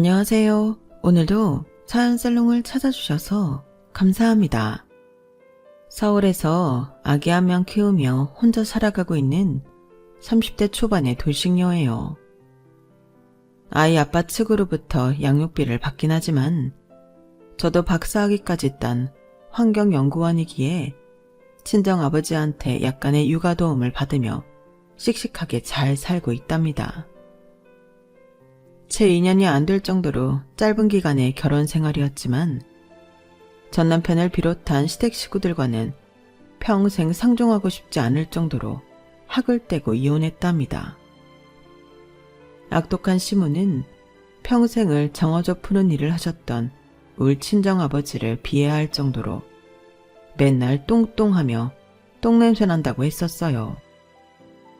안녕하세요. 오늘도 사연살롱을 찾아주셔서 감사합니다. 서울에서 아기 한 명 키우며 혼자 살아가고 있는 30대 초반의 돌싱녀예요. 아이 아빠 측으로부터 양육비를 받긴 하지만 저도 박사학위까지 딴 환경연구원이기에 친정아버지한테 약간의 육아 도움을 받으며 씩씩하게 잘 살고 있답니다. 채 2년이 안 될 정도로 짧은 기간의 결혼 생활이었지만 전 남편을 비롯한 시댁 식구들과는 평생 상종하고 싶지 않을 정도로 학을 떼고 이혼했답니다. 악독한 시모는 평생을 정어져 푸는 일을 하셨던 울 친정아버지를 비해할 정도로 맨날 똥똥하며 똥냄새 난다고 했었어요.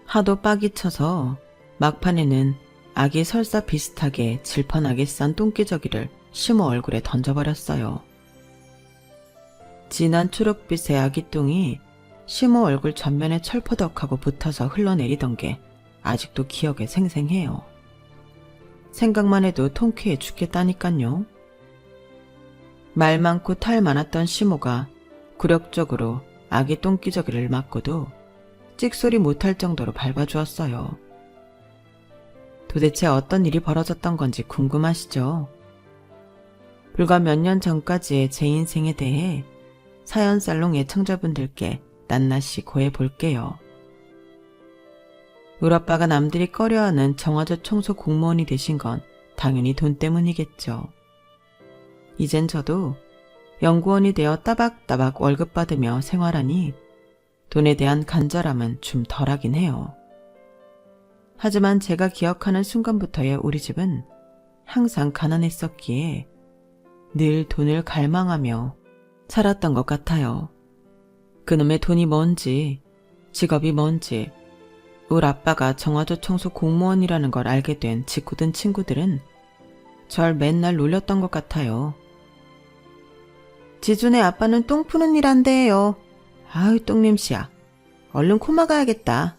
하도 빡이 쳐서 막판에는 아기 설사 비슷하게 질펀하게 싼 똥기저귀를 시모 얼굴에 던져버렸어요. 진한 초록빛의 아기 똥이 시모 얼굴 전면에 철퍼덕하고 붙어서 흘러내리던 게 아직도 기억에 생생해요. 생각만 해도 통쾌해 죽겠다니깐요. 말 많고 탈 많았던 시모가 굴욕적으로 아기 똥기저귀를 맞고도 찍소리 못할 정도로 밟아주었어요. 도대체 어떤 일이 벌어졌던 건지 궁금하시죠? 불과 몇 년 전까지의 제 인생에 대해 사연살롱 애청자분들께 낱낱이 고해볼게요. 우리 아빠가 남들이 꺼려하는 정화조 청소 공무원이 되신 건 당연히 돈 때문이겠죠. 이젠 저도 연구원이 되어 따박따박 월급 받으며 생활하니 돈에 대한 간절함은 좀 덜하긴 해요. 하지만 제가 기억하는 순간부터의 우리 집은 항상 가난했었기에 늘 돈을 갈망하며 살았던 것 같아요. 그놈의 돈이 뭔지, 직업이 뭔지, 우리 아빠가 정화조 청소 공무원이라는 걸 알게 된 직구든 친구들은 절 맨날 놀렸던 것 같아요. 지준의 아빠는 똥 푸는 일 한대요. 아유 똥냄새야. 얼른 코마 가야겠다.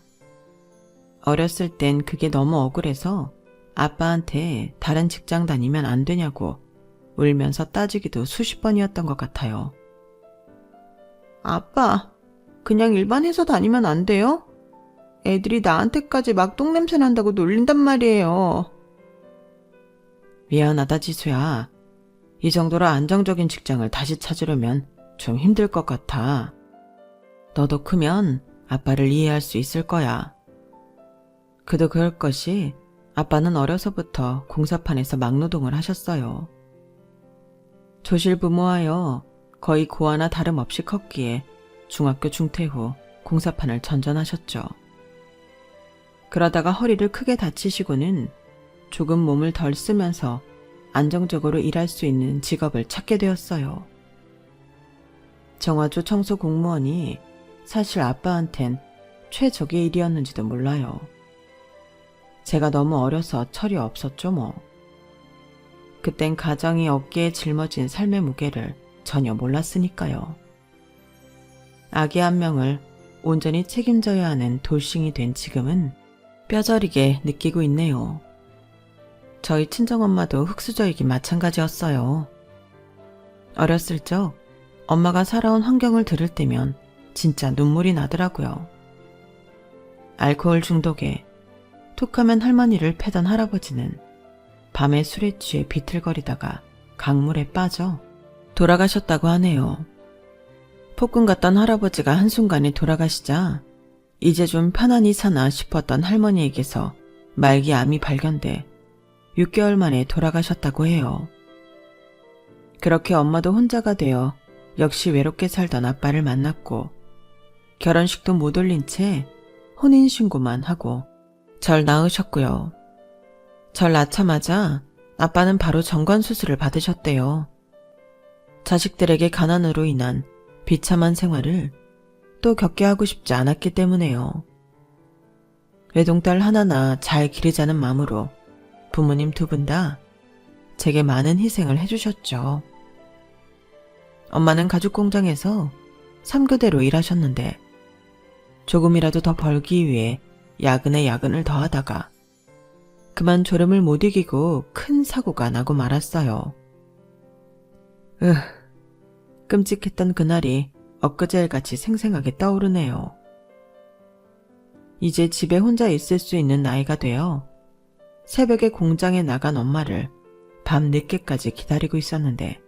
어렸을 땐 그게 너무 억울해서 아빠한테 다른 직장 다니면 안 되냐고 울면서 따지기도 수십 번이었던 것 같아요. 아빠, 그냥 일반 회사 다니면 안 돼요? 애들이 나한테까지 막 똥냄새 난다고 놀린단 말이에요. 미안하다 지수야. 이 정도로 안정적인 직장을 다시 찾으려면 좀 힘들 것 같아. 너도 크면 아빠를 이해할 수 있을 거야. 그도 그럴 것이 아빠는 어려서부터 공사판에서 막노동을 하셨어요. 조실부모하여 거의 고아나 다름없이 컸기에 중학교 중퇴 후 공사판을 전전하셨죠. 그러다가 허리를 크게 다치시고는 조금 몸을 덜 쓰면서 안정적으로 일할 수 있는 직업을 찾게 되었어요. 정화조 청소 공무원이 사실 아빠한텐 최적의 일이었는지도 몰라요. 제가 너무 어려서 철이 없었죠 뭐. 그땐 가정이 어깨에 짊어진 삶의 무게를 전혀 몰랐으니까요. 아기 한 명을 온전히 책임져야 하는 돌싱이 된 지금은 뼈저리게 느끼고 있네요. 저희 친정엄마도 흙수저이기 마찬가지였어요. 어렸을 적 엄마가 살아온 환경을 들을 때면 진짜 눈물이 나더라고요. 알코올 중독에 툭하면 할머니를 패던 할아버지는 밤에 술에 취해 비틀거리다가 강물에 빠져 돌아가셨다고 하네요. 폭군 같던 할아버지가 한순간에 돌아가시자 이제 좀 편안히 사나 싶었던 할머니에게서 말기 암이 발견돼 6개월 만에 돌아가셨다고 해요. 그렇게 엄마도 혼자가 되어 역시 외롭게 살던 아빠를 만났고 결혼식도 못 올린 채 혼인신고만 하고 절 낳으셨고요. 절 낳자마자 아빠는 바로 정관수술을 받으셨대요. 자식들에게 가난으로 인한 비참한 생활을 또 겪게 하고 싶지 않았기 때문에요. 외동딸 하나나 잘 기르자는 마음으로 부모님 두 분 다 제게 많은 희생을 해주셨죠. 엄마는 가죽공장에서 3교대로 일하셨는데 조금이라도 더 벌기 위해 야근에 야근을 더하다가 그만 졸음을 못 이기고 큰 사고가 나고 말았어요. 끔찍했던 그날이 엊그제일같이 생생하게 떠오르네요. 이제 집에 혼자 있을 수 있는 나이가 되어 새벽에 공장에 나간 엄마를 밤 늦게까지 기다리고 있었는데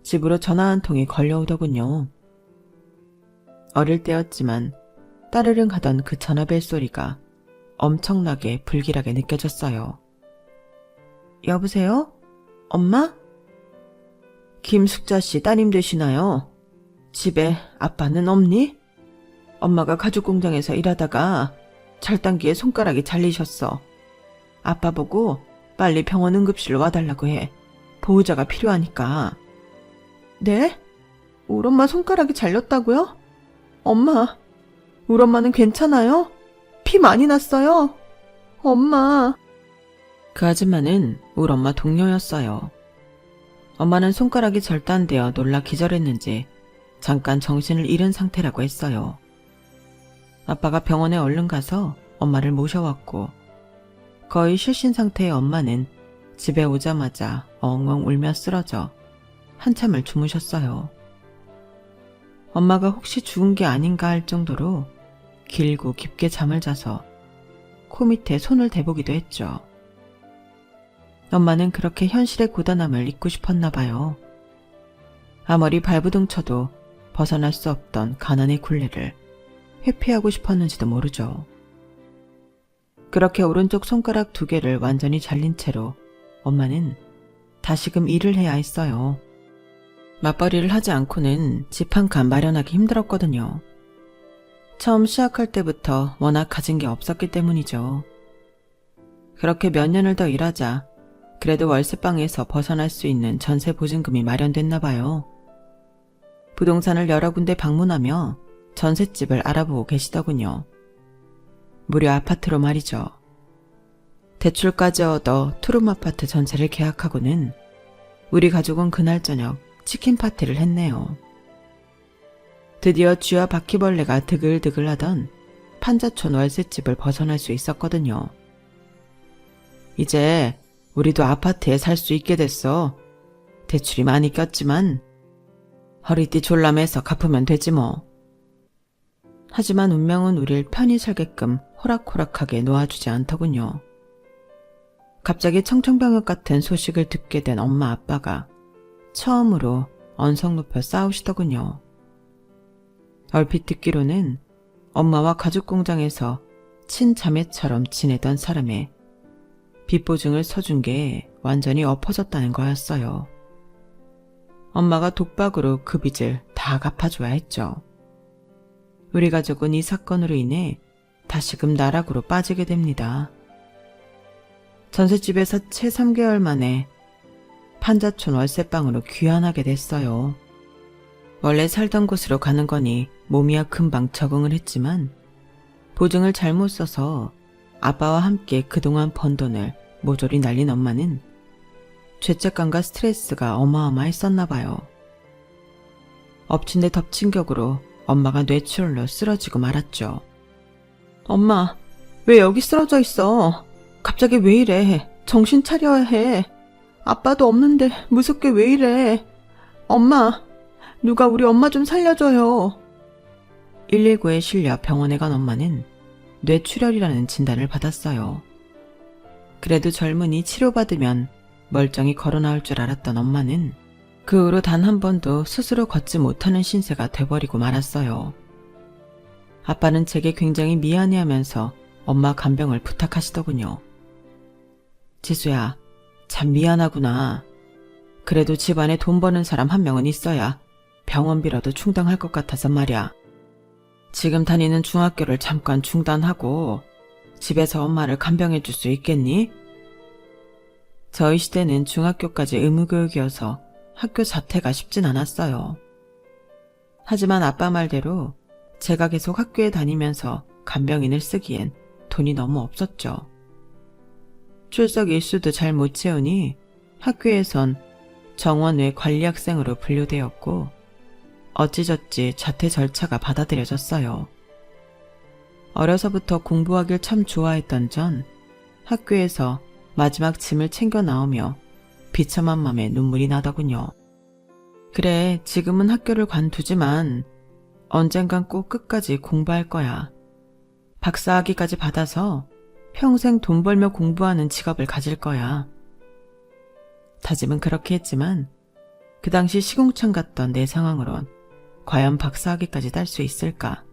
집으로 전화 한 통이 걸려오더군요. 어릴 때였지만 따르릉 하던 그 전화벨 소리가 엄청나게 불길하게 느껴졌어요. 여보세요? 엄마? 김숙자 씨 따님 되시나요? 집에 아빠는 없니? 엄마가 가죽공장에서 일하다가 절단기에 손가락이 잘리셨어. 아빠 보고 빨리 병원 응급실로 와달라고 해. 보호자가 필요하니까. 네? 우리 엄마 손가락이 잘렸다고요? 엄마, 우리 엄마는 괜찮아요? 피 많이 났어요? 엄마. 그 아줌마는 우리 엄마 동료였어요. 엄마는 손가락이 절단되어 놀라 기절했는지 잠깐 정신을 잃은 상태라고 했어요. 아빠가 병원에 얼른 가서 엄마를 모셔왔고 거의 실신 상태의 엄마는 집에 오자마자 엉엉 울며 쓰러져 한참을 주무셨어요. 엄마가 혹시 죽은 게 아닌가 할 정도로 길고 깊게 잠을 자서 코 밑에 손을 대보기도 했죠. 엄마는 그렇게 현실의 고단함을 잊고 싶었나 봐요. 아무리 발부둥 쳐도 벗어날 수 없던 가난의 굴레를 회피하고 싶었는지도 모르죠. 그렇게 오른쪽 손가락 2개를 완전히 잘린 채로 엄마는 다시금 일을 해야 했어요. 맞벌이를 하지 않고는 집 한 칸 마련하기 힘들었거든요. 처음 시작할 때부터 워낙 가진 게 없었기 때문이죠. 그렇게 몇 년을 더 일하자 그래도 월세방에서 벗어날 수 있는 전세 보증금이 마련됐나 봐요. 부동산을 여러 군데 방문하며 전셋집을 알아보고 계시더군요. 무료 아파트로 말이죠. 대출까지 얻어 투룸 아파트 전세를 계약하고는 우리 가족은 그날 저녁 치킨 파티를 했네요. 드디어 쥐와 바퀴벌레가 드글드글하던 판자촌 월세집을 벗어날 수 있었거든요. 이제 우리도 아파트에 살 수 있게 됐어. 대출이 많이 꼈지만 허리띠 졸라매서 갚으면 되지 뭐. 하지만 운명은 우릴 편히 살게끔 호락호락하게 놓아주지 않더군요. 갑자기 청천벽력 같은 소식을 듣게 된 엄마 아빠가 처음으로 언성 높여 싸우시더군요. 얼핏 듣기로는 엄마와 가죽공장에서 친자매처럼 지내던 사람의 빚보증을 서준 게 완전히 엎어졌다는 거였어요. 엄마가 독박으로 그 빚을 다 갚아줘야 했죠. 우리 가족은 이 사건으로 인해 다시금 나락으로 빠지게 됩니다. 전셋집에서 채 3개월 만에 판자촌 월세방으로 귀환하게 됐어요. 원래 살던 곳으로 가는 거니 몸이야 금방 적응을 했지만 보증을 잘못 써서 아빠와 함께 그동안 번 돈을 모조리 날린 엄마는 죄책감과 스트레스가 어마어마했었나 봐요. 엎친 데 덮친 격으로 엄마가 뇌출혈로 쓰러지고 말았죠. 엄마, 왜 여기 쓰러져 있어? 갑자기 왜 이래? 정신 차려야 해. 아빠도 없는데 무섭게 왜 이래? 엄마, 누가 우리 엄마 좀 살려줘요. 119에 실려 병원에 간 엄마는 뇌출혈이라는 진단을 받았어요. 그래도 젊은이 치료받으면 멀쩡히 걸어 나올 줄 알았던 엄마는 그 후로 단 한 번도 스스로 걷지 못하는 신세가 돼버리고 말았어요. 아빠는 제게 굉장히 미안해하면서 엄마 간병을 부탁하시더군요. 지수야, 참 미안하구나. 그래도 집안에 돈 버는 사람 한 명은 있어야 병원비라도 충당할 것 같아서 말이야. 지금 다니는 중학교를 잠깐 중단하고 집에서 엄마를 간병해 줄 수 있겠니? 저희 시대는 중학교까지 의무교육이어서 학교 자퇴가 쉽진 않았어요. 하지만 아빠 말대로 제가 계속 학교에 다니면서 간병인을 쓰기엔 돈이 너무 없었죠. 출석 일수도 잘 못 채우니 학교에선 정원 외 관리학생으로 분류되었고 어찌저찌 자퇴 절차가 받아들여졌어요. 어려서부터 공부하길 참 좋아했던 전 학교에서 마지막 짐을 챙겨 나오며 비참한 맘에 눈물이 나더군요. 그래, 지금은 학교를 관두지만 언젠간 꼭 끝까지 공부할 거야. 박사학위까지 받아서 평생 돈 벌며 공부하는 직업을 가질 거야. 다짐은 그렇게 했지만 그 당시 시궁창 같던 내 상황으론 과연 박사학위까지 딸 수 있을까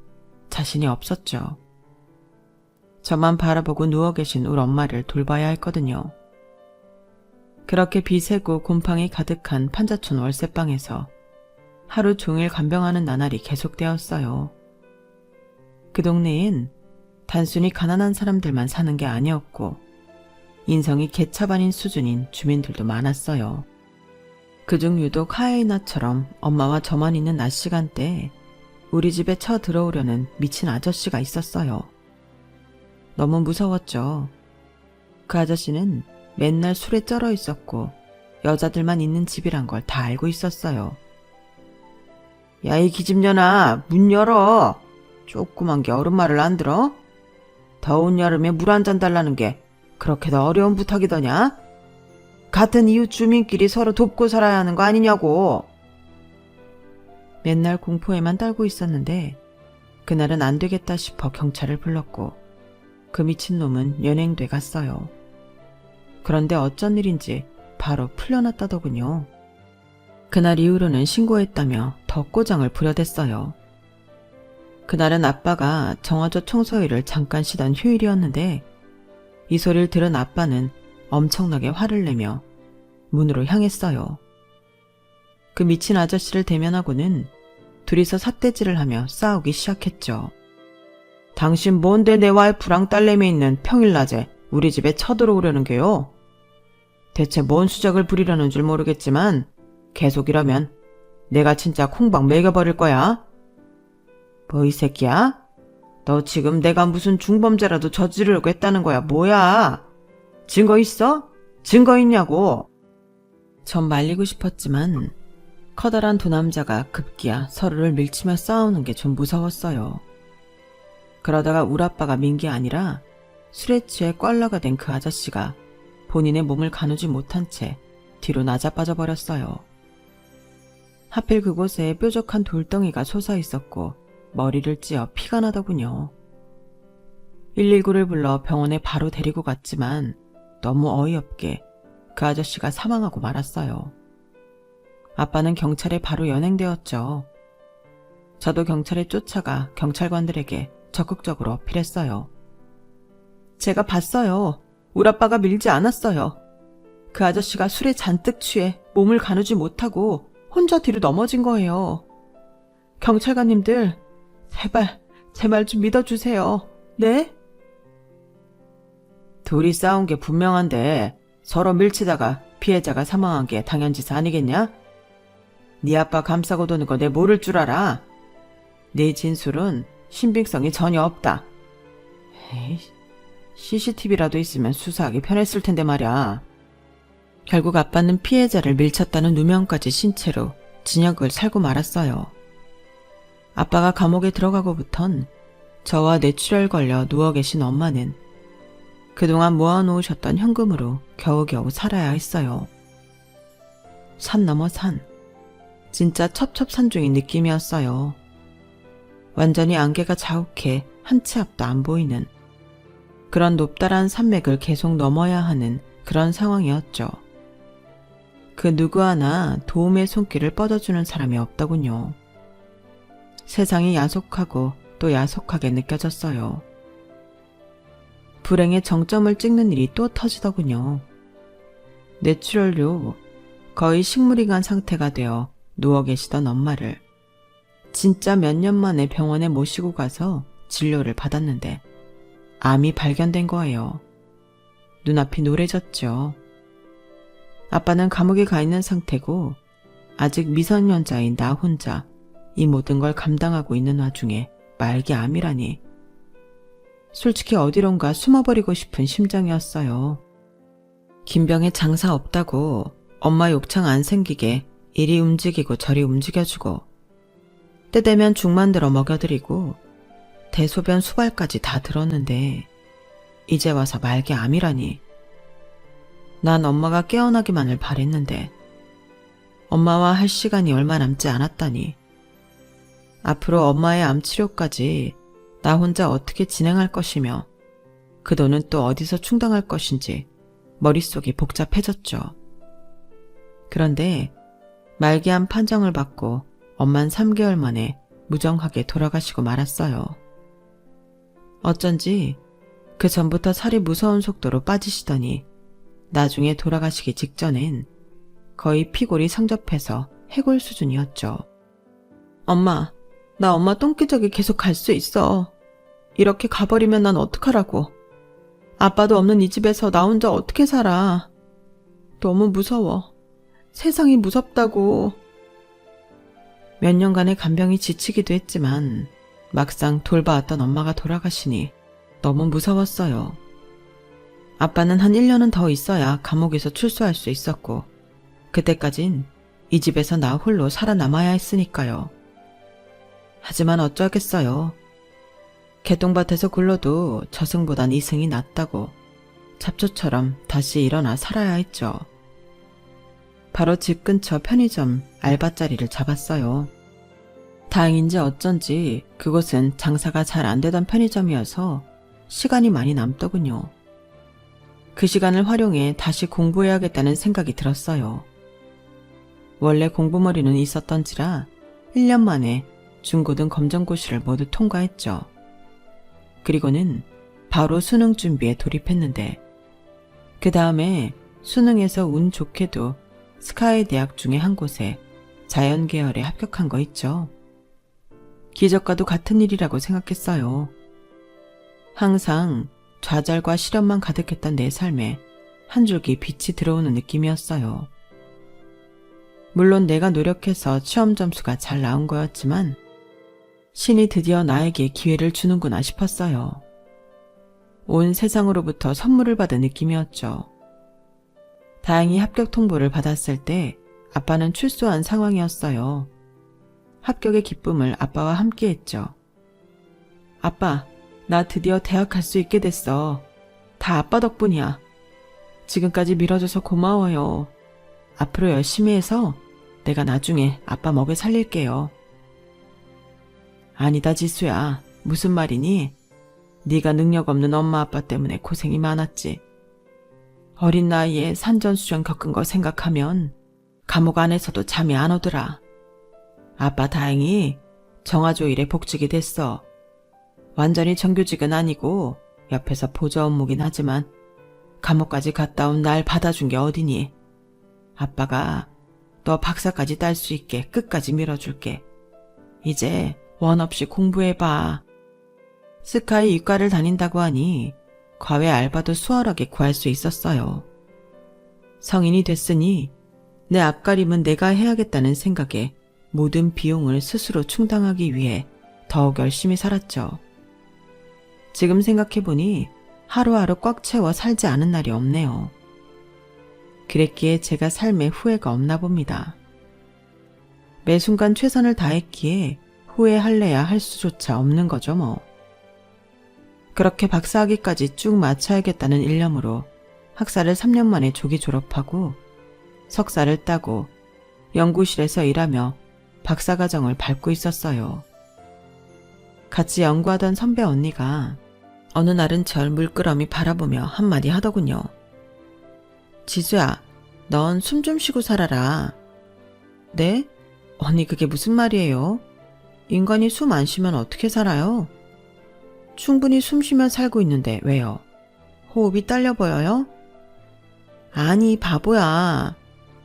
자신이 없었죠. 저만 바라보고 누워 계신 우리 엄마를 돌봐야 했거든요. 그렇게 비세고 곰팡이 가득한 판자촌 월세방에서 하루 종일 간병하는 나날이 계속되었어요. 그 동네엔 단순히 가난한 사람들만 사는 게 아니었고 인성이 개차반인 수준인 주민들도 많았어요. 그중 유독 하예나처럼 엄마와 저만 있는 낮 시간대에 우리 집에 쳐들어오려는 미친 아저씨가 있었어요. 너무 무서웠죠. 그 아저씨는 맨날 술에 쩔어 있었고 여자들만 있는 집이란 걸 다 알고 있었어요. 야, 이 기집년아, 문 열어. 조그만 게 어른 말을 안 들어? 더운 여름에 물 한 잔 달라는 게 그렇게도 어려운 부탁이더냐? 같은 이웃 주민끼리 서로 돕고 살아야 하는 거 아니냐고. 맨날 공포에만 떨고 있었는데 그날은 안 되겠다 싶어 경찰을 불렀고 그 미친놈은 연행돼 갔어요. 그런데 어쩐 일인지 바로 풀려났다더군요. 그날 이후로는 신고했다며 더 꼬장을 부려댔어요. 그날은 아빠가 정화조 청소일을 잠깐 쉬던 휴일이었는데 이 소리를 들은 아빠는 엄청나게 화를 내며 문으로 향했어요. 그 미친 아저씨를 대면하고는 둘이서 삿대질을 하며 싸우기 시작했죠. 당신 뭔데 내 와이프랑 딸내미 있는 평일낮에 우리 집에 쳐들어오려는 게요? 대체 뭔 수작을 부리려는 줄 모르겠지만 계속 이러면 내가 진짜 콩박 매겨버릴 거야. 뭐 이 새끼야? 너 지금 내가 무슨 중범죄라도 저지르려고 했다는 거야 뭐야? 증거 있어? 증거 있냐고. 전 말리고 싶었지만 커다란 두 남자가 급기야 서로를 밀치며 싸우는 게 좀 무서웠어요. 그러다가 우리 아빠가 민 게 아니라 술에 취해 꽐라가 된 그 아저씨가 본인의 몸을 가누지 못한 채 뒤로 나자빠져 버렸어요. 하필 그곳에 뾰족한 돌덩이가 솟아 있었고 머리를 찧어 피가 나더군요. 119를 불러 병원에 바로 데리고 갔지만 너무 어이없게 그 아저씨가 사망하고 말았어요. 아빠는 경찰에 바로 연행되었죠. 저도 경찰에 쫓아가 경찰관들에게 적극적으로 어필했어요. 제가 봤어요. 우리 아빠가 밀지 않았어요. 그 아저씨가 술에 잔뜩 취해 몸을 가누지 못하고 혼자 뒤로 넘어진 거예요. 경찰관님들, 제발 제 말 좀 믿어주세요. 네? 둘이 싸운 게 분명한데 서로 밀치다가 피해자가 사망한 게 당연지사 아니겠냐? 네 아빠 감싸고 도는 거 내 모를 줄 알아. 네 진술은 신빙성이 전혀 없다. 에이, CCTV라도 있으면 수사하기 편했을 텐데 말이야. 결국 아빠는 피해자를 밀쳤다는 누명까지 신 채로 진역을 살고 말았어요. 아빠가 감옥에 들어가고부턴 저와 뇌출혈 걸려 누워 계신 엄마는 그동안 모아놓으셨던 현금으로 겨우겨우 살아야 했어요. 산 넘어 산. 진짜 첩첩산중인 느낌이었어요. 완전히 안개가 자욱해 한 치 앞도 안 보이는 그런 높다란 산맥을 계속 넘어야 하는 그런 상황이었죠. 그 누구 하나 도움의 손길을 뻗어주는 사람이 없더군요. 세상이 야속하고 또 야속하게 느껴졌어요. 불행의 정점을 찍는 일이 또 터지더군요. 뇌출혈로 거의 식물인간 상태가 되어 누워 계시던 엄마를 진짜 몇 년 만에 병원에 모시고 가서 진료를 받았는데 암이 발견된 거예요. 눈앞이 노래졌죠. 아빠는 감옥에 가 있는 상태고 아직 미성년자인 나 혼자 이 모든 걸 감당하고 있는 와중에 말기 암이라니. 솔직히 어디론가 숨어버리고 싶은 심정이었어요. 김병에 장사 없다고 엄마 욕창 안 생기게 이리 움직이고 저리 움직여주고 때 되면 죽 만들어 먹여드리고 대소변 수발까지 다 들었는데 이제 와서 말게 암이라니. 난 엄마가 깨어나기만을 바랬는데 엄마와 할 시간이 얼마 남지 않았다니. 앞으로 엄마의 암 치료까지 나 혼자 어떻게 진행할 것이며 그 돈은 또 어디서 충당할 것인지 머릿속이 복잡해졌죠. 그런데 말기암 판정을 받고 엄만 3개월 만에 무정하게 돌아가시고 말았어요. 어쩐지 그 전부터 살이 무서운 속도로 빠지시더니 나중에 돌아가시기 직전엔 거의 피골이 성접해서 해골 수준이었죠. 엄마, 나 엄마 똥기저귀 계속 갈 수 있어. 이렇게 가버리면 난 어떡하라고. 아빠도 없는 이 집에서 나 혼자 어떻게 살아. 너무 무서워. 세상이 무섭다고. 몇 년간의 간병이 지치기도 했지만 막상 돌봐왔던 엄마가 돌아가시니 너무 무서웠어요. 아빠는 한 1년은 더 있어야 감옥에서 출소할 수 있었고 그때까진 이 집에서 나 홀로 살아남아야 했으니까요. 하지만 어쩌겠어요. 개똥밭에서 굴러도 저승보단 이승이 낫다고 잡초처럼 다시 일어나 살아야 했죠. 바로 집 근처 편의점 알바자리를 잡았어요. 다행인지 어쩐지 그곳은 장사가 잘 안 되던 편의점이어서 시간이 많이 남더군요. 그 시간을 활용해 다시 공부해야겠다는 생각이 들었어요. 원래 공부머리는 있었던지라 1년 만에 중고등 검정고시를 모두 통과했죠. 그리고는 바로 수능 준비에 돌입했는데 그 다음에 수능에서 운 좋게도 스카이 대학 중에 한 곳에 자연 계열에 합격한 거 있죠. 기적과도 같은 일이라고 생각했어요. 항상 좌절과 시련만 가득했던 내 삶에 한 줄기 빛이 들어오는 느낌이었어요. 물론 내가 노력해서 시험 점수가 잘 나온 거였지만 신이 드디어 나에게 기회를 주는구나 싶었어요. 온 세상으로부터 선물을 받은 느낌이었죠. 다행히 합격 통보를 받았을 때 아빠는 출소한 상황이었어요. 합격의 기쁨을 아빠와 함께 했죠. 아빠, 나 드디어 대학 갈 수 있게 됐어. 다 아빠 덕분이야. 지금까지 밀어줘서 고마워요. 앞으로 열심히 해서 내가 나중에 아빠 먹여 살릴게요. 아니다 지수야. 무슨 말이니? 네가 능력 없는 엄마 아빠 때문에 고생이 많았지. 어린 나이에 산전수전 겪은 거 생각하면 감옥 안에서도 잠이 안 오더라. 아빠 다행히 정화조 일에 복직이 됐어. 완전히 정규직은 아니고 옆에서 보조 업무긴 하지만 감옥까지 갔다 온 날 받아준 게 어디니. 아빠가 너 박사까지 딸 수 있게 끝까지 밀어줄게. 이제 원 없이 공부해봐. 스카이 이과를 다닌다고 하니 과외 알바도 수월하게 구할 수 있었어요. 성인이 됐으니 내 앞가림은 내가 해야겠다는 생각에 모든 비용을 스스로 충당하기 위해 더욱 열심히 살았죠. 지금 생각해보니 하루하루 꽉 채워 살지 않은 날이 없네요. 그랬기에 제가 삶에 후회가 없나 봅니다. 매 순간 최선을 다했기에 후회할래야 할 수조차 없는 거죠 뭐. 그렇게 박사학위까지 쭉 마쳐야겠다는 일념으로 학사를 3년 만에 조기 졸업하고 석사를 따고 연구실에서 일하며 박사과정을 밟고 있었어요. 같이 연구하던 선배 언니가 어느 날은 절 물끄러미 바라보며 한마디 하더군요. 지수야, 넌 숨 좀 쉬고 살아라. 네? 언니 그게 무슨 말이에요? 인간이 숨 안 쉬면 어떻게 살아요? 충분히 숨 쉬며 살고 있는데 왜요? 호흡이 딸려 보여요? 아니 바보야.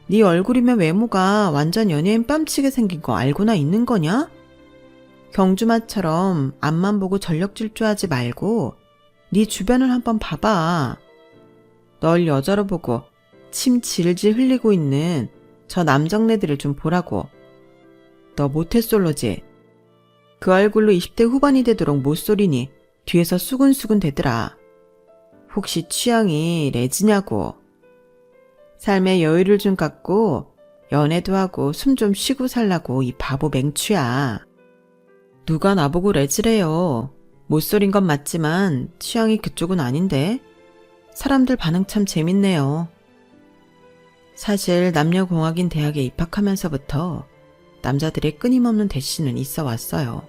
네 얼굴이면 외모가 완전 연예인 뺨치게 생긴 거 알고나 있는 거냐? 경주마처럼 앞만 보고 전력 질주하지 말고 네 주변을 한번 봐봐. 널 여자로 보고 침 질질 흘리고 있는 저 남정네들을 좀 보라고. 너 모태솔로지? 그 얼굴로 20대 후반이 되도록 못소리니 뒤에서 수근수근 대더라. 혹시 취향이 레즈냐고. 삶에 여유를 좀 갖고 연애도 하고 숨 좀 쉬고 살라고 이 바보 맹추야. 누가 나보고 레즈래요. 못소린 건 맞지만 취향이 그쪽은 아닌데? 사람들 반응 참 재밌네요. 사실 남녀공학인 대학에 입학하면서부터 남자들의 끊임없는 대시는 있어 왔어요.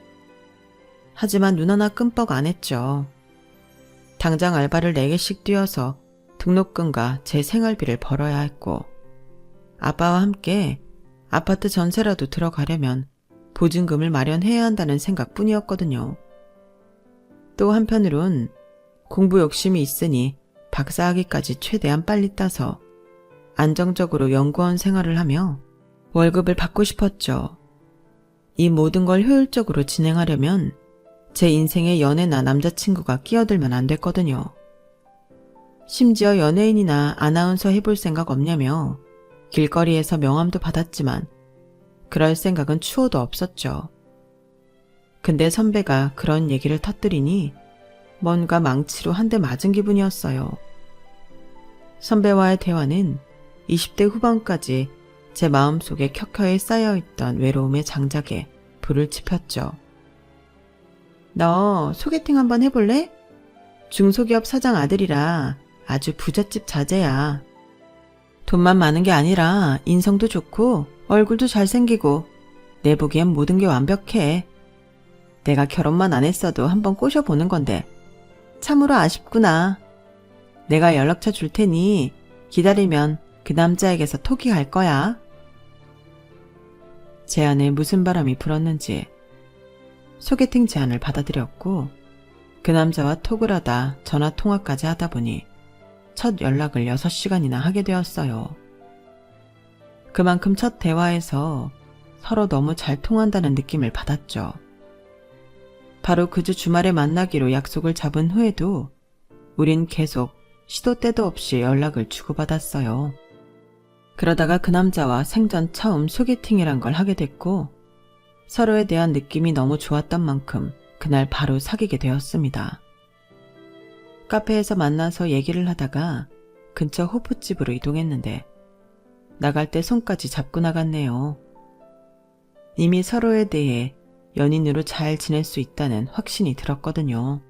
하지만 눈 하나 끔뻑 안 했죠. 당장 알바를 4개씩 뛰어서 등록금과 제 생활비를 벌어야 했고, 아빠와 함께 아파트 전세라도 들어가려면 보증금을 마련해야 한다는 생각뿐이었거든요. 또 한편으론 공부 욕심이 있으니 박사학위까지 최대한 빨리 따서 안정적으로 연구원 생활을 하며 월급을 받고 싶었죠. 이 모든 걸 효율적으로 진행하려면 제 인생에 연애나 남자친구가 끼어들면 안 됐거든요. 심지어 연예인이나 아나운서 해볼 생각 없냐며 길거리에서 명함도 받았지만 그럴 생각은 추호도 없었죠. 근데 선배가 그런 얘기를 터뜨리니 뭔가 망치로 한 대 맞은 기분이었어요. 선배와의 대화는 20대 후반까지 제 마음속에 켜켜이 쌓여있던 외로움의 장작에 불을 지폈죠. 너 소개팅 한번 해볼래? 중소기업 사장 아들이라 아주 부잣집 자제야. 돈만 많은 게 아니라 인성도 좋고 얼굴도 잘생기고 내 보기엔 모든 게 완벽해. 내가 결혼만 안 했어도 한번 꼬셔보는 건데 참으로 아쉽구나. 내가 연락처 줄 테니 기다리면 그 남자에게서 톡이 갈 거야. 제 안에 무슨 바람이 불었는지 소개팅 제안을 받아들였고 그 남자와 톡을 하다 전화통화까지 하다 보니 첫 연락을 6시간이나 하게 되었어요. 그만큼 첫 대화에서 서로 너무 잘 통한다는 느낌을 받았죠. 바로 그 주 주말에 만나기로 약속을 잡은 후에도 우린 계속 시도 때도 없이 연락을 주고받았어요. 그러다가 그 남자와 생전 처음 소개팅이란 걸 하게 됐고 서로에 대한 느낌이 너무 좋았던 만큼 그날 바로 사귀게 되었습니다. 카페에서 만나서 얘기를 하다가 근처 호프집으로 이동했는데 나갈 때 손까지 잡고 나갔네요. 이미 서로에 대해 연인으로 잘 지낼 수 있다는 확신이 들었거든요.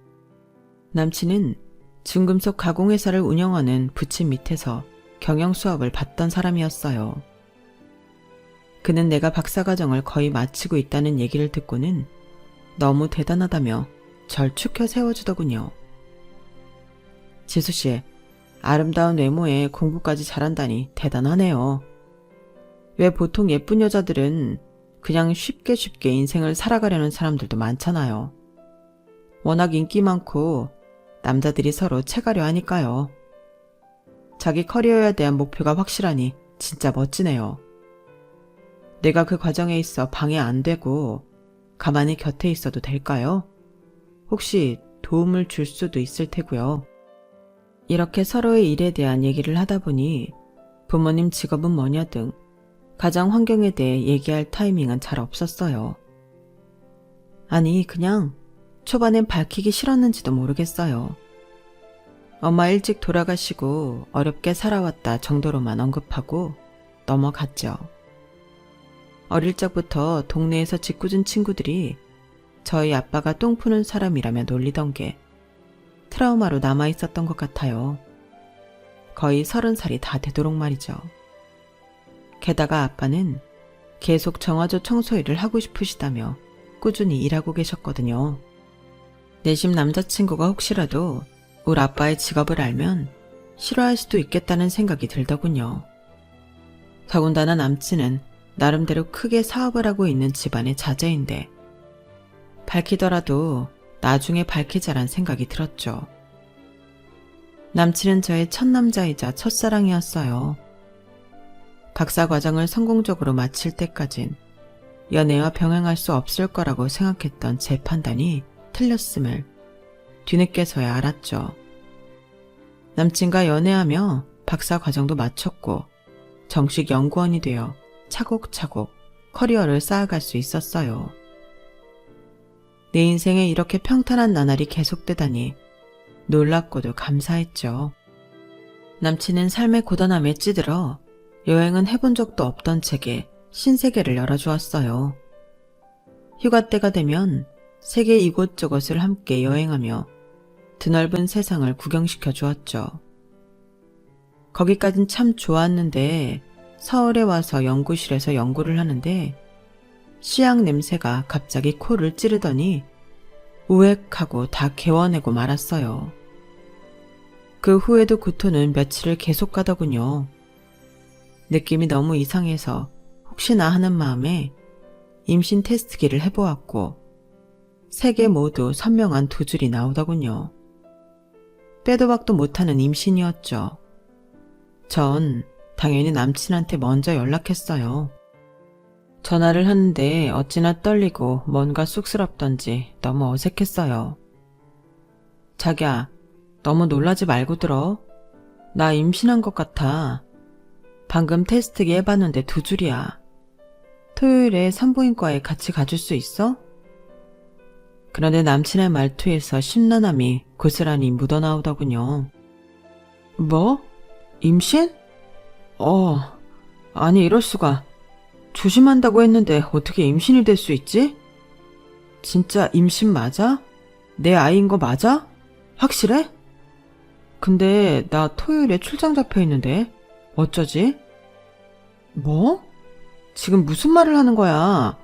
남친은 중금속 가공회사를 운영하는 부친 밑에서 경영 수업을 받던 사람이었어요. 그는 내가 박사과정을 거의 마치고 있다는 얘기를 듣고는 너무 대단하다며 절 축혀 세워주더군요. 지수씨, 아름다운 외모에 공부까지 잘한다니 대단하네요. 왜 보통 예쁜 여자들은 그냥 쉽게 인생을 살아가려는 사람들도 많잖아요. 워낙 인기 많고 남자들이 서로 채가려 하니까요. 자기 커리어에 대한 목표가 확실하니 진짜 멋지네요. 내가 그 과정에 있어 방해 안 되고 가만히 곁에 있어도 될까요? 혹시 도움을 줄 수도 있을 테고요. 이렇게 서로의 일에 대한 얘기를 하다 보니 부모님 직업은 뭐냐 등 가정 환경에 대해 얘기할 타이밍은 잘 없었어요. 아니, 그냥 초반엔 밝히기 싫었는지도 모르겠어요. 엄마 일찍 돌아가시고 어렵게 살아왔다 정도로만 언급하고 넘어갔죠. 어릴 적부터 동네에서 짓궂은 친구들이 저희 아빠가 똥 푸는 사람이라며 놀리던 게 트라우마로 남아있었던 것 같아요. 거의 30살이 다 되도록 말이죠. 게다가 아빠는 계속 정화조 청소 일을 하고 싶으시다며 꾸준히 일하고 계셨거든요. 내심 남자친구가 혹시라도 우리 아빠의 직업을 알면 싫어할 수도 있겠다는 생각이 들더군요. 더군다나 남친은 나름대로 크게 사업을 하고 있는 집안의 자제인데 밝히더라도 나중에 밝히자란 생각이 들었죠. 남친은 저의 첫 남자이자 첫사랑이었어요. 박사과정을 성공적으로 마칠 때까진 연애와 병행할 수 없을 거라고 생각했던 제 판단이 틀렸음을 뒤늦게서야 알았죠. 남친과 연애하며 박사과정도 마쳤고 정식 연구원이 되어 차곡차곡 커리어를 쌓아갈 수 있었어요. 내 인생에 이렇게 평탄한 나날이 계속되다니 놀랍고도 감사했죠. 남친은 삶의 고단함에 찌들어 여행은 해본 적도 없던 제게 신세계를 열어주었어요. 휴가 때가 되면 세계 이곳저곳을 함께 여행하며 드넓은 세상을 구경시켜 주었죠. 거기까진 참 좋았는데 서울에 와서 연구실에서 연구를 하는데 씨앗 냄새가 갑자기 코를 찌르더니 우웩하고 다 개워내고 말았어요. 그 후에도 구토는 며칠을 계속 가더군요. 느낌이 너무 이상해서 혹시나 하는 마음에 임신 테스트기를 해보았고 3개 모두 선명한 2줄이 나오더군요. 빼도 박도 못하는 임신이었죠. 전 당연히 남친한테 먼저 연락했어요. 전화를 하는데 어찌나 떨리고 뭔가 쑥스럽던지 너무 어색했어요. 자기야, 너무 놀라지 말고 들어. 나 임신한 것 같아. 방금 테스트기 해봤는데 2줄이야. 토요일에 산부인과에 같이 가줄 수 있어? 그런데 남친의 말투에서 심란함이 고스란히 묻어나오더군요. 뭐? 임신? 아니 이럴 수가. 조심한다고 했는데 어떻게 임신이 될 수 있지? 진짜 임신 맞아? 내 아이인 거 맞아? 확실해? 근데 나 토요일에 출장 잡혀 있는데 어쩌지? 뭐? 지금 무슨 말을 하는 거야?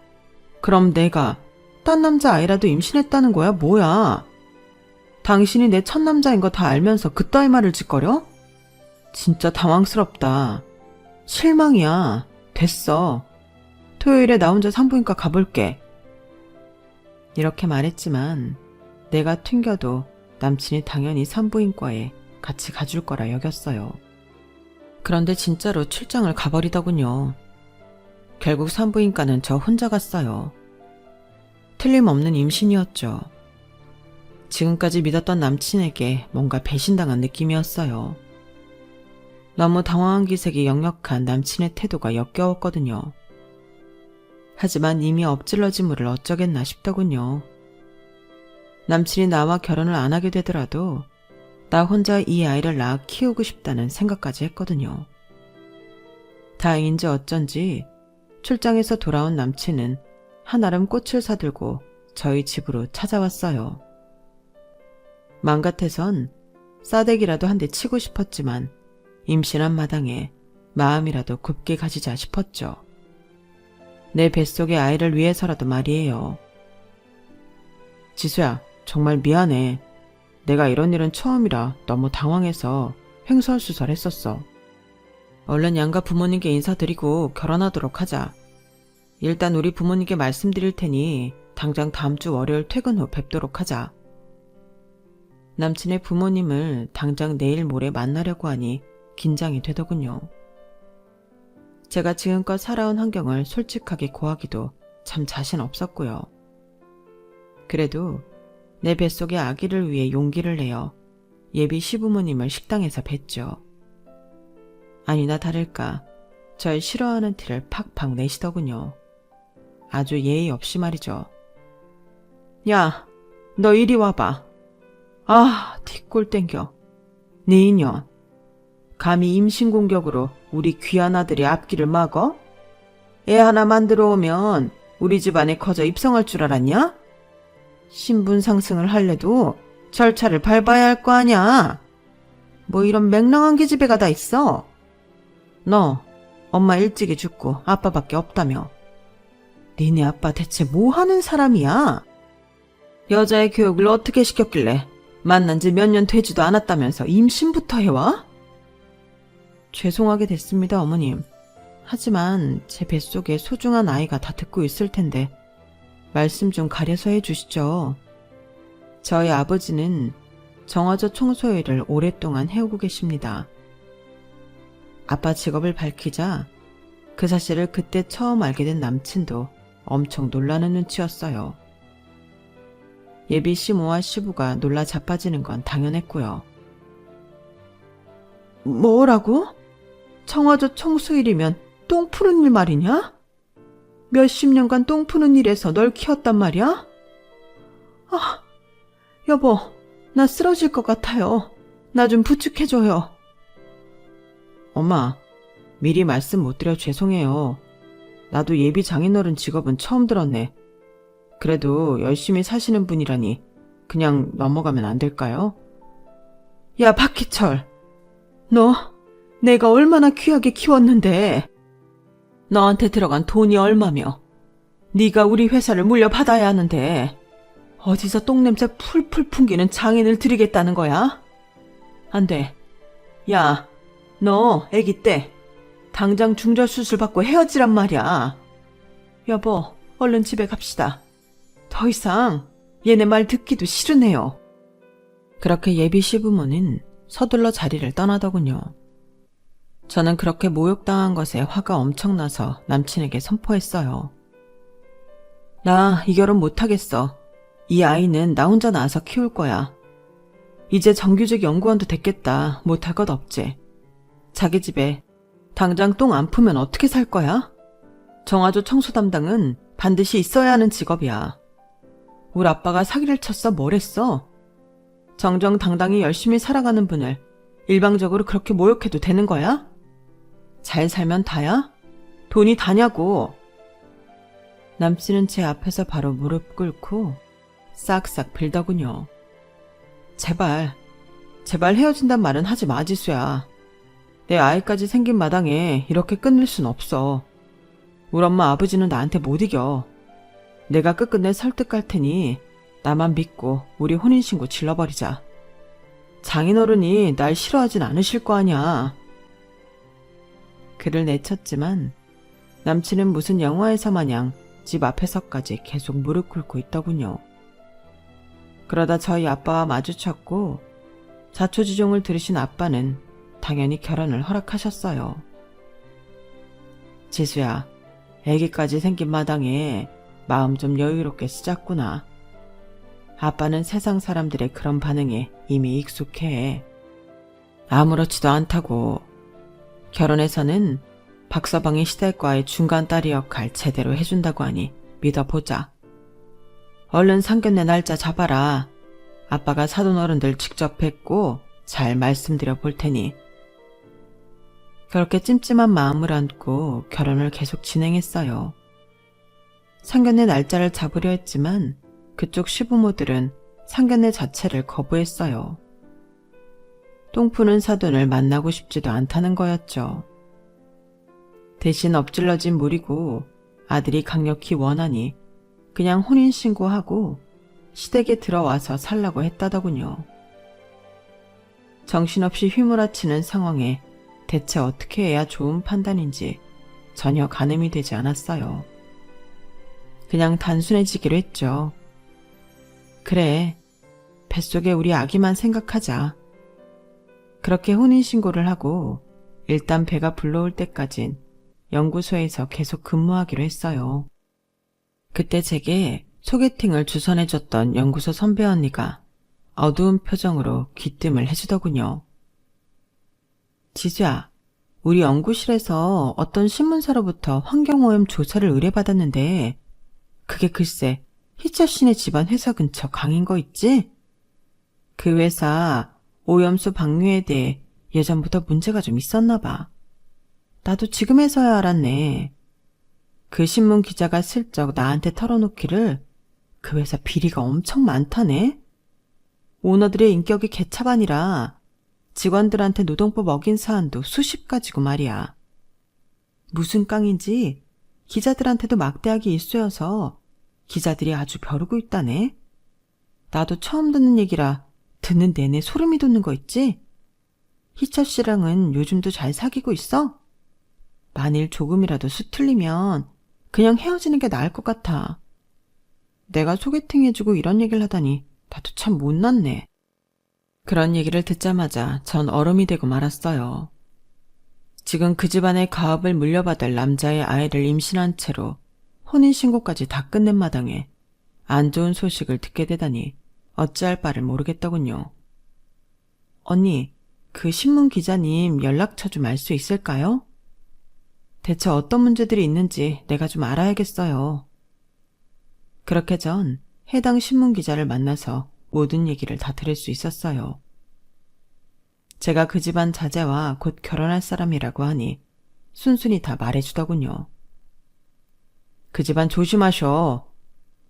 그럼 내가 딴 남자 아이라도 임신했다는 거야? 뭐야? 당신이 내 첫 남자인 거 다 알면서 그따위 말을 짓거려? 진짜 당황스럽다. 실망이야. 됐어. 토요일에 나 혼자 산부인과 가볼게. 이렇게 말했지만 내가 튕겨도 남친이 당연히 산부인과에 같이 가줄 거라 여겼어요. 그런데 진짜로 출장을 가버리더군요. 결국 산부인과는 저 혼자 갔어요. 틀림없는 임신이었죠. 지금까지 믿었던 남친에게 뭔가 배신당한 느낌이었어요. 너무 당황한 기색이 역력한 남친의 태도가 역겨웠거든요. 하지만 이미 엎질러진 물을 어쩌겠나 싶더군요. 남친이 나와 결혼을 안 하게 되더라도 나 혼자 이 아이를 낳아 키우고 싶다는 생각까지 했거든요. 다행인지 어쩐지 출장에서 돌아온 남친은 한아름 꽃을 사들고 저희 집으로 찾아왔어요. 맘 같아선 싸대기라도 한 대 치고 싶었지만 임신한 마당에 마음이라도 곱게 가지자 싶었죠. 내 뱃속의 아이를 위해서라도 말이에요. 지수야, 정말 미안해. 내가 이런 일은 처음이라 너무 당황해서 횡설수설했었어. 얼른 양가 부모님께 인사드리고 결혼하도록 하자. 일단 우리 부모님께 말씀드릴 테니 당장 다음 주 월요일 퇴근 후 뵙도록 하자. 남친의 부모님을 당장 내일 모레 만나려고 하니 긴장이 되더군요. 제가 지금껏 살아온 환경을 솔직하게 고하기도 참 자신 없었고요. 그래도 내 뱃속의 아기를 위해 용기를 내어 예비 시부모님을 식당에서 뵀죠. 아니나 다를까 절 싫어하는 티를 팍팍 내시더군요. 아주 예의 없이 말이죠. 야, 너 이리 와봐. 아, 뒷골 땡겨. 네 인연. 감히 임신 공격으로 우리 귀한 아들의 앞길을 막어? 애 하나 만들어 오면 우리 집안에 커져 입성할 줄 알았냐? 신분 상승을 할래도 절차를 밟아야 할 거 아냐? 뭐 이런 맹랑한 계집애가 다 있어? 너 엄마 일찍이 죽고 아빠밖에 없다며. 니네 아빠 대체 뭐 하는 사람이야? 여자의 교육을 어떻게 시켰길래 만난 지 몇 년 되지도 않았다면서 임신부터 해와? 죄송하게 됐습니다, 어머님. 하지만 제 뱃속에 소중한 아이가 다 듣고 있을 텐데 말씀 좀 가려서 해주시죠. 저희 아버지는 정화조 청소 일을 오랫동안 해오고 계십니다. 아빠 직업을 밝히자 그 사실을 그때 처음 알게 된 남친도 엄청 놀라는 눈치였어요. 예비 시모와 시부가 놀라 자빠지는 건 당연했고요. 뭐라고? 청화조 청소일이면 똥 푸는 일 말이냐? 몇십 년간 똥 푸는 일에서 널 키웠단 말이야? 아, 여보, 나 쓰러질 것 같아요. 나 좀 부축해줘요. 엄마, 미리 말씀 못 드려 죄송해요. 나도 예비 장인어른 직업은 처음 들었네. 그래도 열심히 사시는 분이라니 그냥 넘어가면 안 될까요? 야, 박희철. 너 내가 얼마나 귀하게 키웠는데 너한테 들어간 돈이 얼마며 네가 우리 회사를 물려받아야 하는데 어디서 똥냄새 풀풀 풍기는 장인을 들이겠다는 거야? 안 돼. 야, 너 애기 때 당장 중절 수술 받고 헤어지란 말이야. 여보, 얼른 집에 갑시다. 더 이상 얘네 말 듣기도 싫으네요. 그렇게 예비 시부모는 서둘러 자리를 떠나더군요. 저는 그렇게 모욕당한 것에 화가 엄청나서 남친에게 선포했어요. 나 이 결혼 못하겠어. 이 아이는 나 혼자 낳아서 키울 거야. 이제 정규직 연구원도 됐겠다. 못할 것 없지. 자기 집에 당장 똥 안 풀면 어떻게 살 거야? 정화조 청소 담당은 반드시 있어야 하는 직업이야. 우리 아빠가 사기를 쳤어 뭘 했어? 정정당당히 열심히 살아가는 분을 일방적으로 그렇게 모욕해도 되는 거야? 잘 살면 다야? 돈이 다냐고. 남친은 제 앞에서 바로 무릎 꿇고 싹싹 빌더군요. 제발 헤어진단 말은 하지 마, 지수야. 내 아이까지 생긴 마당에 이렇게 끊을 순 없어. 우리 엄마 아버지는 나한테 못 이겨. 내가 끝끝내 설득할 테니 나만 믿고 우리 혼인신고 질러버리자. 장인어른이 날 싫어하진 않으실 거 아냐. 그를 내쳤지만 남친은 무슨 영화에서 마냥 집 앞에서까지 계속 무릎 꿇고 있더군요. 그러다 저희 아빠와 마주쳤고 자초지종을 들으신 아빠는 당연히 결혼을 허락하셨어요. 지수야, 애기까지 생긴 마당에 마음 좀 여유롭게 쓰자꾸나. 아빠는 세상 사람들의 그런 반응에 이미 익숙해. 아무렇지도 않다고. 결혼해서는 박서방이 시댁과의 중간 딸이 역할 제대로 해준다고 하니 믿어보자. 얼른 상견례 날짜 잡아라. 아빠가 사돈어른들 직접 뵙고 잘 말씀드려 볼 테니. 그렇게 찜찜한 마음을 안고 결혼을 계속 진행했어요. 상견례 날짜를 잡으려 했지만 그쪽 시부모들은 상견례 자체를 거부했어요. 똥 푸는 사돈을 만나고 싶지도 않다는 거였죠. 대신 엎질러진 물이고 아들이 강력히 원하니 그냥 혼인신고하고 시댁에 들어와서 살라고 했다더군요. 정신없이 휘몰아치는 상황에 대체 어떻게 해야 좋은 판단인지 전혀 가늠이 되지 않았어요. 그냥 단순해지기로 했죠. 그래, 뱃속에 우리 아기만 생각하자. 그렇게 혼인신고를 하고 일단 배가 불러올 때까진 연구소에서 계속 근무하기로 했어요. 그때 제게 소개팅을 주선해줬던 연구소 선배 언니가 어두운 표정으로 귀뜸을 해주더군요. 지수야, 우리 연구실에서 어떤 신문사로부터 환경오염 조사를 의뢰받았는데 그게 글쎄 희철 씨네 집안 회사 근처 강인 거 있지? 그 회사 오염수 방류에 대해 예전부터 문제가 좀 있었나 봐. 나도 지금에서야 알았네. 그 신문 기자가 슬쩍 나한테 털어놓기를 그 회사 비리가 엄청 많다네. 오너들의 인격이 개차반이라 직원들한테 노동법 어긴 사안도 수십 가지고 말이야. 무슨 깡인지 기자들한테도 막대하게 일쑤여서 기자들이 아주 벼르고 있다네. 나도 처음 듣는 얘기라 듣는 내내 소름이 돋는 거 있지? 희철 씨랑은 요즘도 잘 사귀고 있어? 만일 조금이라도 수틀리면 그냥 헤어지는 게 나을 것 같아. 내가 소개팅 해주고 이런 얘기를 하다니 나도 참 못났네. 그런 얘기를 듣자마자 전 얼음이 되고 말았어요. 지금 그 집안의 가업을 물려받을 남자의 아이를 임신한 채로 혼인신고까지 다 끝낸 마당에 안 좋은 소식을 듣게 되다니 어찌할 바를 모르겠더군요. 언니, 그 신문 기자님 연락처 좀 알 수 있을까요? 대체 어떤 문제들이 있는지 내가 좀 알아야겠어요. 그렇게 전 해당 신문 기자를 만나서 모든 얘기를 다 들을 수 있었어요. 제가 그 집안 자제와 곧 결혼할 사람이라고 하니 순순히 다 말해주더군요. 그 집안 조심하셔.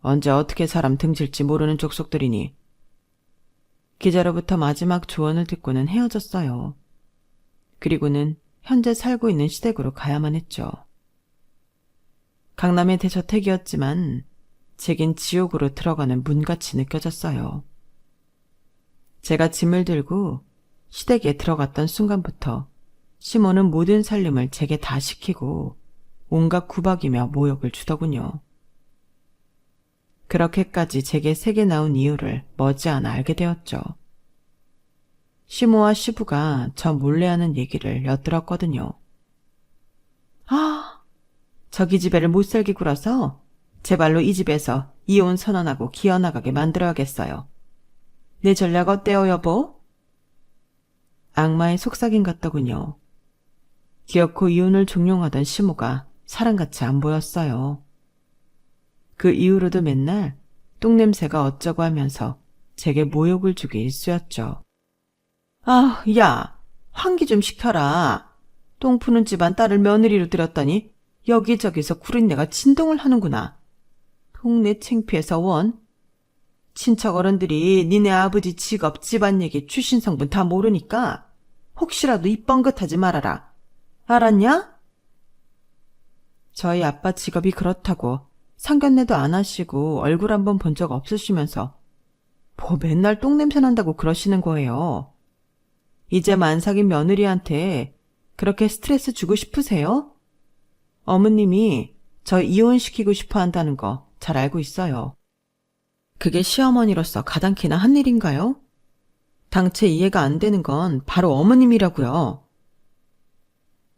언제 어떻게 사람 등질지 모르는 족속들이니. 기자로부터 마지막 조언을 듣고는 헤어졌어요. 그리고는 현재 살고 있는 시댁으로 가야만 했죠. 강남의 대저택이었지만 제겐 지옥으로 들어가는 문같이 느껴졌어요. 제가 짐을 들고 시댁에 들어갔던 순간부터 시모는 모든 살림을 제게 다 시키고 온갖 구박이며 모욕을 주더군요. 그렇게까지 제게 세게 나온 이유를 머지않아 알게 되었죠. 시모와 시부가 저 몰래 하는 얘기를 엿들었거든요. 아, 저 기집애를 못살게 굴어서 제발로 이 집에서 이혼 선언하고 기어나가게 만들어야겠어요. 내 전략 어때요, 여보? 악마의 속삭임 같더군요. 기어코 이혼을 종용하던 시모가 사람같이 안 보였어요. 그 이후로도 맨날 똥냄새가 어쩌고 하면서 제게 모욕을 주기 일쑤였죠. 아, 야, 환기 좀 시켜라. 똥 푸는 집안 딸을 며느리로 들였더니 여기저기서 구린내가 진동을 하는구나. 동네 창피해서 원. 친척 어른들이 니네 아버지 직업, 집안 얘기, 출신 성분 다 모르니까 혹시라도 입 뻥긋하지 말아라. 알았냐? 저희 아빠 직업이 그렇다고 상견례도 안 하시고 얼굴 한번 본 적 없으시면서 뭐 맨날 똥냄새 난다고 그러시는 거예요. 이제 만삭인 며느리한테 그렇게 스트레스 주고 싶으세요? 어머님이 저 이혼시키고 싶어 한다는 거 잘 알고 있어요. 그게 시어머니로서 가당키나 한 일인가요? 당최 이해가 안 되는 건 바로 어머님이라고요.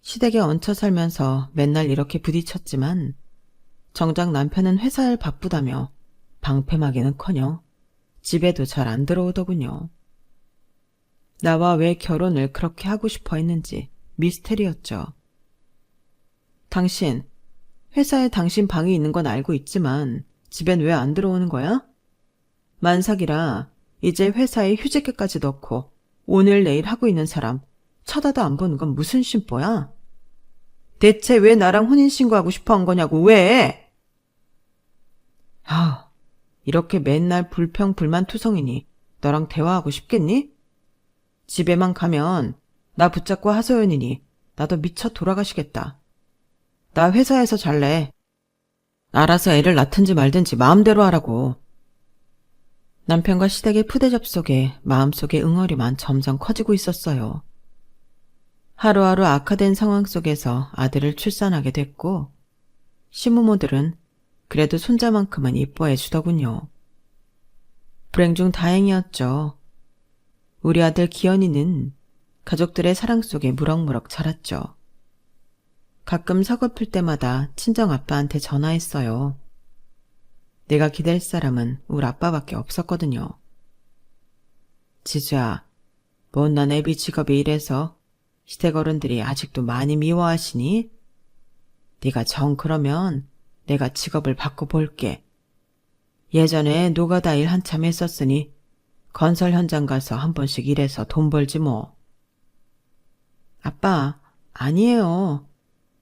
시댁에 얹혀 살면서 맨날 이렇게 부딪혔지만 정작 남편은 회사일 바쁘다며 방패막이는커녕 집에도 잘 안 들어오더군요. 나와 왜 결혼을 그렇게 하고 싶어 했는지 미스테리였죠. 당신, 회사에 당신 방이 있는 건 알고 있지만 집엔 왜 안 들어오는 거야? 만삭이라 이제 회사에 휴직계까지 넣고 오늘 내일 하고 있는 사람 쳐다도 안 보는 건 무슨 심보야? 대체 왜 나랑 혼인신고하고 싶어 한 거냐고, 왜? 아, 이렇게 맨날 불평불만투성이니 너랑 대화하고 싶겠니? 집에만 가면 나 붙잡고 하소연이니 나도 미쳐 돌아가시겠다. 나 회사에서 잘래. 알아서 애를 낳든지 말든지 마음대로 하라고. 남편과 시댁의 푸대접 속에 마음속의 응어리만 점점 커지고 있었어요. 하루하루 악화된 상황 속에서 아들을 출산하게 됐고 시부모들은 그래도 손자만큼은 이뻐해 주더군요. 불행 중 다행이었죠. 우리 아들 기현이는 가족들의 사랑 속에 무럭무럭 자랐죠. 가끔 서글플 때마다 친정아빠한테 전화했어요. 내가 기댈 사람은 우리 아빠밖에 없었거든요. 지수야, 못난 애비 직업이 이래서 시댁 어른들이 아직도 많이 미워하시니? 네가 정 그러면 내가 직업을 바꿔볼게. 예전에 노가다 일 한참 했었으니 건설 현장 가서 한 번씩 일해서 돈 벌지 뭐. 아빠, 아니에요.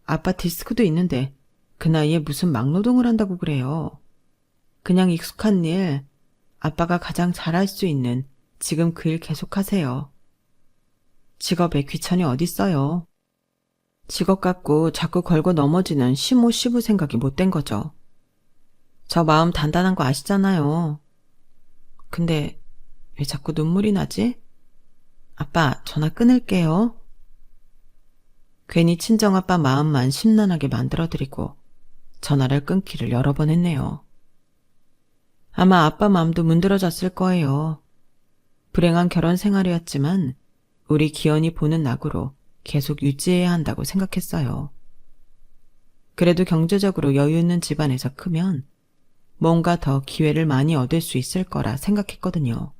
아빠 디스크도 있는데 그 나이에 무슨 막노동을 한다고 그래요. 그냥 익숙한 일, 아빠가 가장 잘할 수 있는 지금 그 일 계속하세요. 직업에 귀천이 어딨어요. 직업 갖고 자꾸 걸고 넘어지는 시모 시부 생각이 못된 거죠. 저 마음 단단한 거 아시잖아요. 근데 왜 자꾸 눈물이 나지? 아빠, 전화 끊을게요. 괜히 친정아빠 마음만 심란하게 만들어드리고 전화를 끊기를 여러 번 했네요. 아마 아빠 마음도 문드러졌을 거예요. 불행한 결혼 생활이었지만 우리 기현이 보는 낙으로 계속 유지해야 한다고 생각했어요. 그래도 경제적으로 여유 있는 집안에서 크면 뭔가 더 기회를 많이 얻을 수 있을 거라 생각했거든요.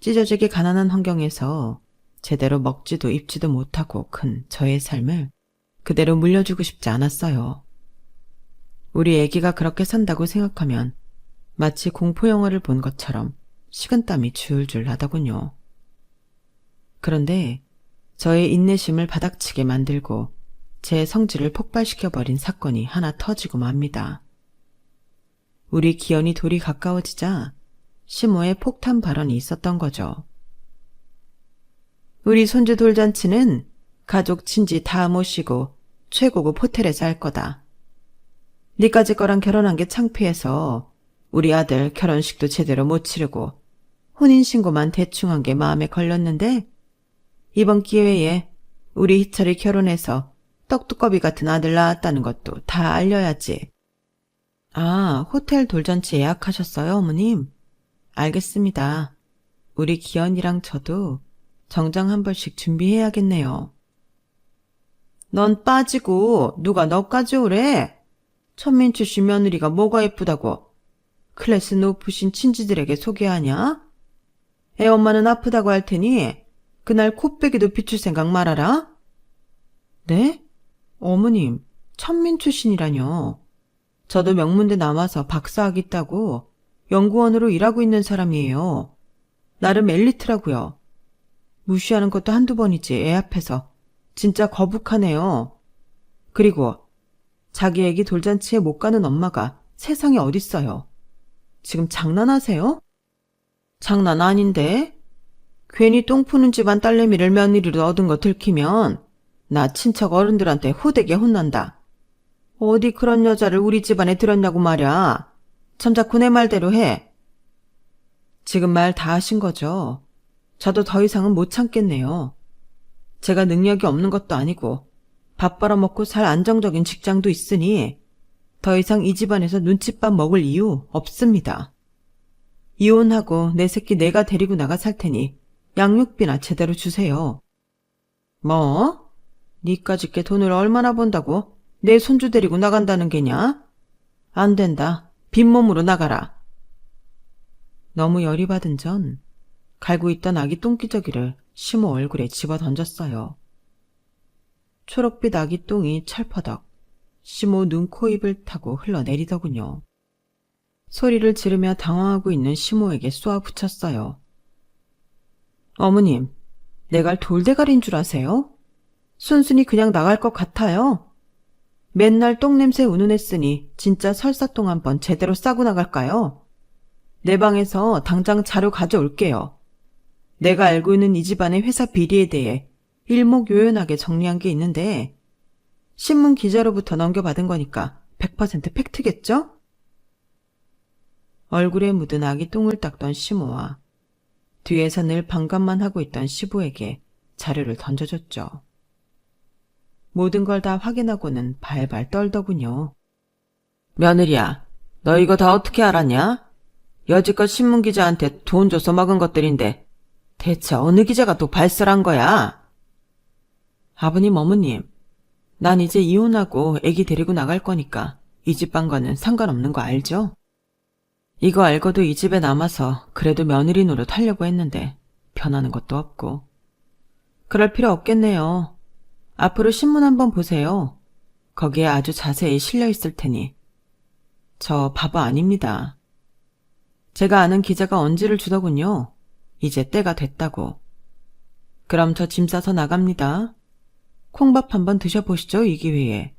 찢어지게 가난한 환경에서 제대로 먹지도 입지도 못하고 큰 저의 삶을 그대로 물려주고 싶지 않았어요. 우리 애기가 그렇게 산다고 생각하면 마치 공포영화를 본 것처럼 식은땀이 줄줄 나더군요. 그런데 저의 인내심을 바닥치게 만들고 제 성질을 폭발시켜버린 사건이 하나 터지고 맙니다. 우리 기현이 돌이 가까워지자 시모의 폭탄 발언이 있었던 거죠. 우리 손주 돌잔치는 가족 친지 다 모시고 최고급 호텔에서 할 거다. 니까지 거랑 결혼한 게 창피해서 우리 아들 결혼식도 제대로 못 치르고 혼인신고만 대충 한 게 마음에 걸렸는데 이번 기회에 우리 희철이 결혼해서 떡두꺼비 같은 아들 낳았다는 것도 다 알려야지. 아, 호텔 돌잔치 예약하셨어요, 어머님? 알겠습니다. 우리 기현이랑 저도 정장 한 벌씩 준비해야겠네요. 넌 빠지고 누가 너까지 오래? 천민추 씨 며느리가 뭐가 예쁘다고 클래스 높으신 친지들에게 소개하냐? 애 엄마는 아프다고 할 테니 그날 코빼기도 비출 생각 말아라. 네? 어머님, 천민추 씨라뇨. 저도 명문대 나와서 박사학위 따고 연구원으로 일하고 있는 사람이에요. 나름 엘리트라고요. 무시하는 것도 한두 번이지 애 앞에서. 진짜 거북하네요. 그리고 자기 애기 돌잔치에 못 가는 엄마가 세상에 어딨어요. 지금 장난하세요? 장난 아닌데? 괜히 똥 푸는 집안 딸내미를 며느리로 얻은 거 들키면 나 친척 어른들한테 호되게 혼난다. 어디 그런 여자를 우리 집안에 들였냐고 말이야. 참자꾸 내 말대로 해. 지금 말 다 하신 거죠? 저도 더 이상은 못 참겠네요. 제가 능력이 없는 것도 아니고 밥 벌어먹고 살 안정적인 직장도 있으니 더 이상 이 집안에서 눈칫밥 먹을 이유 없습니다. 이혼하고 내 새끼 내가 데리고 나가 살 테니 양육비나 제대로 주세요. 뭐? 니까짓 게 돈을 얼마나 번다고 내 손주 데리고 나간다는 게냐? 안 된다. 빈몸으로 나가라. 너무 열이 받은 전 갈고 있던 아기 똥기저귀를 시모 얼굴에 집어 던졌어요. 초록빛 아기 똥이 철퍼덕 시모 눈, 코, 입을 타고 흘러내리더군요. 소리를 지르며 당황하고 있는 시모에게 쏘아 붙였어요. 어머님, 내가 돌대가리인 줄 아세요? 순순히 그냥 나갈 것 같아요. 맨날 똥냄새 운운했으니 진짜 설사똥 한번 제대로 싸고 나갈까요? 내 방에서 당장 자료 가져올게요. 내가 알고 있는 이 집안의 회사 비리에 대해 일목요연하게 정리한 게 있는데 신문 기자로부터 넘겨받은 거니까 100% 팩트겠죠? 얼굴에 묻은 아기 똥을 닦던 시모와 뒤에서 늘 반감만 하고 있던 시부에게 자료를 던져줬죠. 모든 걸 다 확인하고는 발발 떨더군요. 며느리야, 너 이거 다 어떻게 알았냐? 여지껏 신문기자한테 돈 줘서 먹은 것들인데 대체 어느 기자가 또 발설한 거야? 아버님, 어머님, 난 이제 이혼하고 애기 데리고 나갈 거니까 이 집안과는 상관없는 거 알죠? 이거 알고도 이 집에 남아서 그래도 며느리 노릇 하려고 했는데 변하는 것도 없고. 그럴 필요 없겠네요. 앞으로 신문 한번 보세요. 거기에 아주 자세히 실려 있을 테니. 저 바보 아닙니다. 제가 아는 기자가 언지를 주더군요. 이제 때가 됐다고. 그럼 저 짐 싸서 나갑니다. 콩밥 한번 드셔보시죠, 이 기회에.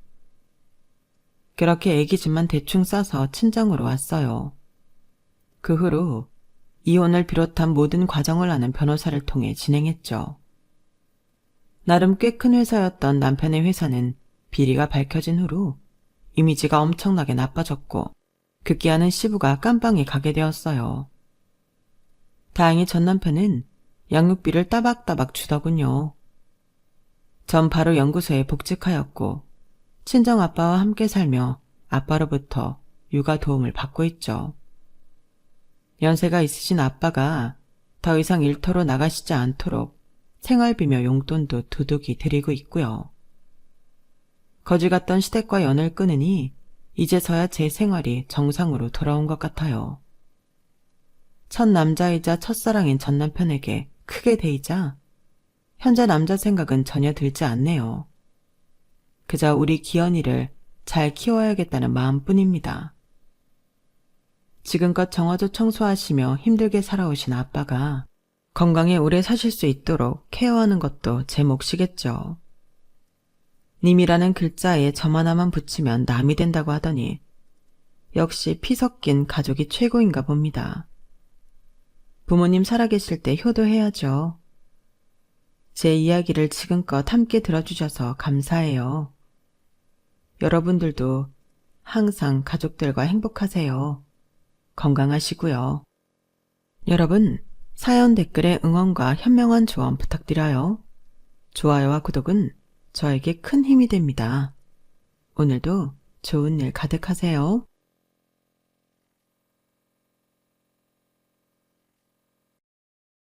그렇게 애기 짐만 대충 싸서 친정으로 왔어요. 그 후로 이혼을 비롯한 모든 과정을 아는 변호사를 통해 진행했죠. 나름 꽤 큰 회사였던 남편의 회사는 비리가 밝혀진 후로 이미지가 엄청나게 나빠졌고 급기야는 시부가 깜빵에 가게 되었어요. 다행히 전 남편은 양육비를 따박따박 주더군요. 전 바로 연구소에 복직하였고 친정아빠와 함께 살며 아빠로부터 육아 도움을 받고 있죠. 연세가 있으신 아빠가 더 이상 일터로 나가시지 않도록 생활비며 용돈도 두둑이 드리고 있고요. 거지 같던 시댁과 연을 끊으니 이제서야 제 생활이 정상으로 돌아온 것 같아요. 첫 남자이자 첫사랑인 전 남편에게 크게 데이자 현재 남자 생각은 전혀 들지 않네요. 그저 우리 기현이를 잘 키워야겠다는 마음뿐입니다. 지금껏 정화조 청소하시며 힘들게 살아오신 아빠가 건강에 오래 사실 수 있도록 케어하는 것도 제 몫이겠죠. 님이라는 글자에 점 하나만 붙이면 남이 된다고 하더니 역시 피 섞인 가족이 최고인가 봅니다. 부모님 살아계실 때 효도해야죠. 제 이야기를 지금껏 함께 들어주셔서 감사해요. 여러분들도 항상 가족들과 행복하세요. 건강하시고요. 여러분, 사연 댓글에 응원과 현명한 조언 부탁드려요. 좋아요와 구독은 저에게 큰 힘이 됩니다. 오늘도 좋은 일 가득하세요.